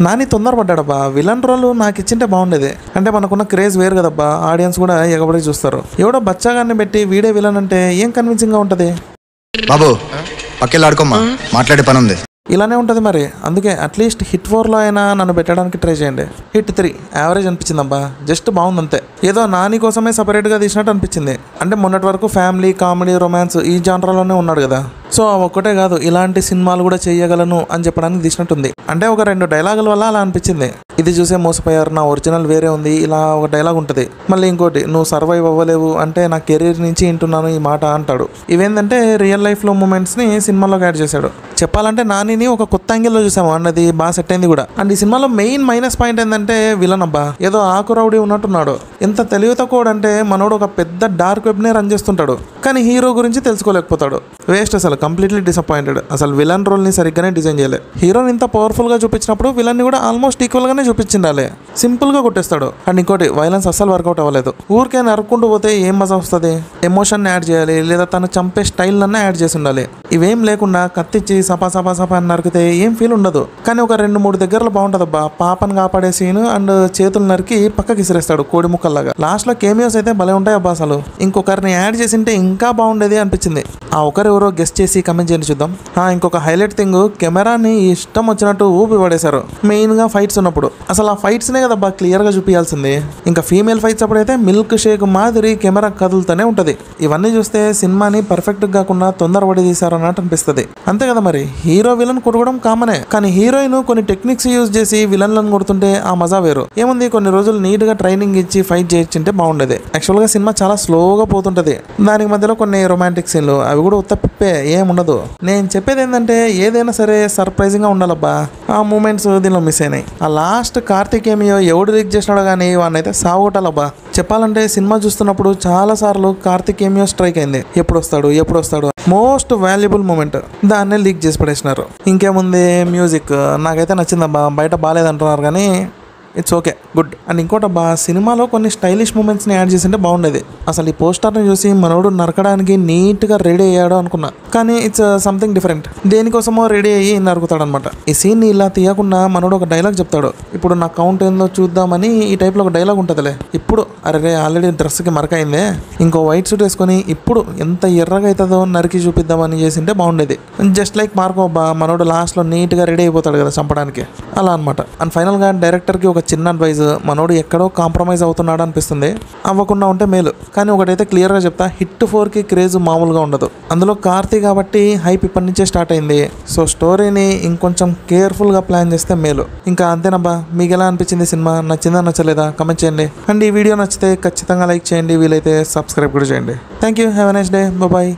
Nani తొందరపడ్డాడబ్బా, villain role నాకు ఇచ్చింటే బాగుండేది. అంటే మనకున్న క్రేజ్ వేరు కదబ్బా, ఆడియన్స్ కూడా ఎగబడి చూస్తారు. ఎవడో బచ్చాగాన్ని పెట్టి వీడే విలన్ అంటే ఏం కన్విన్సింగ్ గా ఉంటది. బాబు పక్కెళ్ళాడుకోమ్మా, మాట్లాడే పని ఉంది. ఇలానే ఉంటుంది మరి. అందుకే అట్లీస్ట్ హిట్ 4లో అయినా నన్ను పెట్టడానికి ట్రై చేయండి. హిట్ 3 యావరేజ్ అనిపించిందబ్బా, జస్ట్ బాగుంది అంతే. ఏదో నాని కోసమే సపరేట్గా తీసినట్టు అనిపించింది. అంటే మొన్నటి వరకు ఫ్యామిలీ, కామెడీ, రొమాన్స్ ఈ జానరాలోనే ఉన్నాడు కదా. సో ఒక్కటే కాదు, ఇలాంటి సినిమాలు కూడా చేయగలను అని చెప్పడానికి తీసినట్టుంది. అంటే ఒక 2 డైలాగుల వల్ల అలా అనిపించింది. ఇది చూసే మోసపోయారు, నా ఒరిజినల్ వేరే ఉంది, ఇలా ఒక డైలాగ్ ఉంటుంది. మళ్ళీ ఇంకోటి, నువ్వు సర్వైవ్ అవ్వలేవు అంటే నా కెరీర్ నుంచి వింటున్నాను ఈ మాట అంటాడు. ఇవేంటంటే రియల్ లైఫ్లో మూమెంట్స్ని సినిమాలోకి యాడ్ చేశాడు. చెప్పాలంటే నానిని ఒక కొత్త యాంగిల్లో చూసాము అన్నది బాగా సెట్ అయింది కూడా. అండ్ ఈ సినిమాలో మెయిన్ మైనస్ పాయింట్ ఏంటంటే విలన్ అబ్బా, ఏదో ఆకురౌడి ఉన్నట్టున్నాడు. ఎంత తెలివి తక్కువ అంటే మనోడు ఒక పెద్ద డార్క్ వెబ్నే రన్ చేస్తుంటాడు, కానీ హీరో గురించి తెలుసుకోలేకపోతాడు. వేస్ట్, అసలు కంప్లీట్లీ డిసప్పాయింటెడ్. అసలు విలన్ రోల్ని సరిగ్గానే డిజైన్ చేయలేదు. హీరోని ఇంత పవర్ఫుల్గా చూపించినప్పుడు విలన్ని కూడా ఆల్మోస్ట్ ఈక్వల్గానే చూపించిండాలి. సింపుల్గా కొట్టేస్తాడు. అండ్ ఇంకోటి, వైలెన్స్ అస్సలు వర్కౌట్ అవ్వలేదు. ఊరికే నరుక్కుంటూ పోతే ఏం మజా వస్తుంది? ఎమోషన్ యాడ్ చేయాలి, లేదా తను చంపే స్టైల్ అన్నా యాడ్ చేసి ఉండాలి. ఇవేం లేకుండా కత్తిచ్చి సపా సపా సపా అని నరికితే ఏం ఫీల్ ఉండదు. కానీ ఒక 2-3 దగ్గరలో బాగుంటుందబ్బా. పాపను కాపాడే సీన్ అండ్ చేతులు నరికి పక్కకి ఇసిరేస్తాడు కోడి ముక్కల్లాగా. లాస్ట్ లో కేమియోస్ అయితే భలే ఉంటాయి అబ్బా. అసలు ఇంకొకరిని యాడ్ చేసింటే ఇంకా బాగుండేది అనిపించింది. ఆ ఒకరు ఎవరో గెస్ట్ చేసి కమెంట్ చేయండి చూద్దాం. ఇంకొక హైలైట్ థింగ్, కెమెరాని ఇష్టం వచ్చినట్టు ఊపి పడేశారు. మెయిన్ గా ఫైట్స్ ఉన్నప్పుడు. అసలు ఆ ఫైట్స్ నే కదబ్బా క్లియర్ గా చూపించాల్సింది. ఇంకా ఫీమేల్ ఫైట్స్ అప్పుడైతే మిల్క్ షేక్ మాదిరి కెమెరా కదులుతూనే ఉంటది. ఇవన్నీ చూస్తే సినిమాని పర్ఫెక్ట్ కాకుండా తొందరపడి తీశారు అన్నట్టు అనిపిస్తుంది. అంతే కదా మరి. హీరో విలన్ కొట్టడం కామనే, కానీ హీరోయిన్ కొన్ని టెక్నిక్స్ యూజ్ చేసి విలన్లను కొడుతుంటే ఆ మజా వేరు. ఏముంది, కొన్ని రోజులు నీట్ గా ట్రైనింగ్ ఇచ్చి ఫైట్ చేయించుంటే బాగుండేది. యాక్చువల్ గా సినిమా చాలా స్లోగా పోతుంటది. దానికి మధ్యలో కొన్ని రొమాంటిక్ సీన్లు అవి కూడా ఉత్తపిప్పే, ఏముండదు. నేను చెప్పేది ఏంటంటే ఏదైనా సరే సర్ప్రైజింగ్ గా ఉండాలబ్బా. ఆ మూమెంట్స్ దీనిలో మిస్ అయినాయి. ఆ లాస్ట్ కార్తీక్ ఏమియో ఎవడు లీక్ చేసినాడో కానీ వాడిని అయితే సాగొట్టాలబ్బా. చెప్పాలంటే సినిమా చూస్తున్నప్పుడు చాలా సార్లు కార్తీక్ ఏమియో స్ట్రైక్ అయింది. ఎప్పుడు వస్తాడు మోస్ట్ వాల్యుబుల్ మూమెంట్, దాన్నే లీక్ చేసి పడేసినారు. ఇంకేముంది, మ్యూజిక్ నాకైతే నచ్చిందబ్బా. బయట బాగాలేదంటున్నారు కానీ ఇట్స్ ఓకే, గుడ్. అండ్ ఇంకోటబ్బా, సినిమాలో కొన్ని స్టైలిష్ మూమెంట్స్ని యాడ్ చేసింటే బాగుండేది. అసలు ఈ పోస్టర్ని చూసి మనోడు నరకడానికి నీట్గా రెడీ అయ్యాడు అనుకున్నా, కానీ ఇట్స్ సంథింగ్ డిఫరెంట్. దేనికోసమో రెడీ అయ్యి నరుకుతాడనమాట. ఈ సీన్ని ఇలా తీయకుండా మనోడు ఒక డైలాగ్ చెప్తాడు. ఇప్పుడు నా కౌంట్ ఏందో చూద్దామని ఈ టైప్లో ఒక డైలాగ్ ఉంటుందిలే. ఇప్పుడు అరే ఆల్రెడీ డ్రెస్కి మరకైందే, ఇంకో వైట్ సూట్ వేసుకొని ఇప్పుడు ఎంత ఎర్రగా అవుతుందో నరికి చూపిద్దామని చేసింటే బాగుండేది. జస్ట్ లైక్ మార్కో అబ్బా, మనోడు లాస్ట్లో నీట్గా రెడీ అయిపోతాడు కదా చంపడానికి, అలా అనమాట. అండ్ ఫైనల్గా డైరెక్టర్కి ఒక చిన్న అడ్వైజ్, మనోడు ఎక్కడో కాంప్రమైజ్ అవుతున్నాడు అనిపిస్తుంది. అవ్వకుండా ఉంటే మేలు. కానీ ఒకటైతే క్లియర్గా చెప్తా, హిట్ 4కి క్రేజ్ మామూలుగా ఉండదు. అందులో కార్తీ కాబట్టి హైప్ ఇప్పటి నుంచే స్టార్ట్ అయింది. సో స్టోరీని ఇంకొంచెం కేర్ఫుల్గా ప్లాన్ చేస్తే మేలు. ఇంకా అంతేనబ్బా. మీకు ఎలా అనిపించింది సినిమా? నచ్చిందా నచ్చలేదా కమెంట్ చేయండి. అండ్ ఈ వీడియో నచ్చితే ఖచ్చితంగా లైక్ చేయండి, వీలైతే సబ్స్క్రైబ్ కూడా చేయండి. Thank you, have a nice day, bye.